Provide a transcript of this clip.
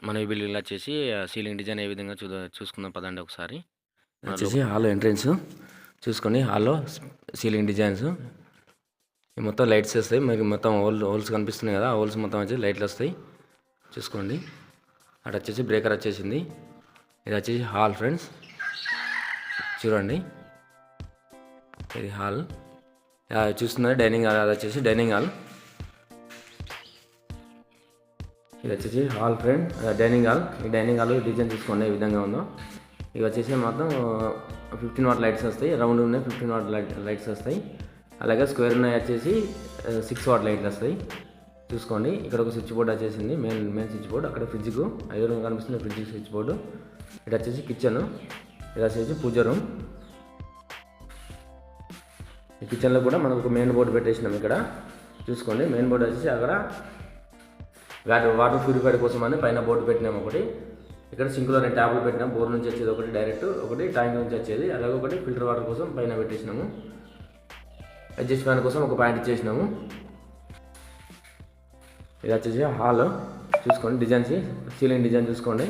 మన ఈ బిల్డింగ్‌లో వచ్చేసి సీలింగ్ డిజైన్ ఏ విధంగా చూసుకుందాం పదండి ఒకసారి. వచ్చేసి హాల్ ఎంట్రన్స్ చూసుకోండి. హాల్లో సీలింగ్ డిజైన్స్ మొత్తం లైట్స్ వస్తాయి. మీకు మొత్తం హోల్స్ కనిపిస్తున్నాయి కదా, ఆ హోల్స్ మొత్తం వచ్చి లైట్లు వస్తాయి చూసుకోండి. అటు వచ్చేసి బ్రేకర్ వచ్చేసింది. ఇది వచ్చేసి హాల్ ఫ్రెండ్స్, చూడండి ఇది హాల్. చూస్తున్నారు డైనింగ్ హాల్, అది వచ్చేసి డైనింగ్ హాల్. ఇది వచ్చేసి హాల్ ఫ్రెండ్, డైనింగ్ హాల్. ఈ డైనింగ్ హాల్ డిజైన్ చూసుకోండి ఏ విధంగా ఉందో. ఇవి వచ్చేసి మొత్తం 15 వాట్ లైట్స్ వస్తాయి. రౌండ్ ఉన్నాయి 15 వాట్ లైట్స్ వస్తాయి. అలాగే స్క్వేర్ ఉన్నాయి వచ్చేసి 6 వాట్ లైట్లు వస్తాయి చూసుకోండి. ఇక్కడ ఒక స్విచ్ బోర్డ్ వచ్చేసింది, మెయిన్ స్విచ్ బోర్డ్. అక్కడ ఫ్రిడ్జ్కు ఎదురుగా కనిపిస్తుంది ఫ్రిడ్జ్ స్విచ్ బోర్డు. ఇది వచ్చేసి కిచెన్, ఇది వచ్చేసి పూజ రూమ్. ఈ కిచెన్లో కూడా మనకు ఒక మెయిన్ బోర్డు పెట్టేసినాం ఇక్కడ చూసుకోండి. మెయిన్ బోర్డు వచ్చేసి అక్కడ వాటర్ ప్యూరిఫైర్ కోసం అని పైన బోర్డు పెట్టినాము ఒకటి. ఇక్కడ సింక్లో 2 ట్యాబ్లు పెట్టినాము. బోర్ నుంచి వచ్చేది ఒకటి డైరెక్ట్, ఒకటి ట్యాంక్ నుంచి వచ్చేది. అలాగే ఒకటి ఫిల్టర్ వాటర్ కోసం పైన పెట్టేసినాము. అడ్జస్ట్ ఫ్యాన్ కోసం ఒక పాయింట్ ఇచ్చేసినాము. ఇది వచ్చేసి హాల్ చూసుకోండి. డిజైన్స్ సీలింగ్ డిజైన్ చూసుకోండి.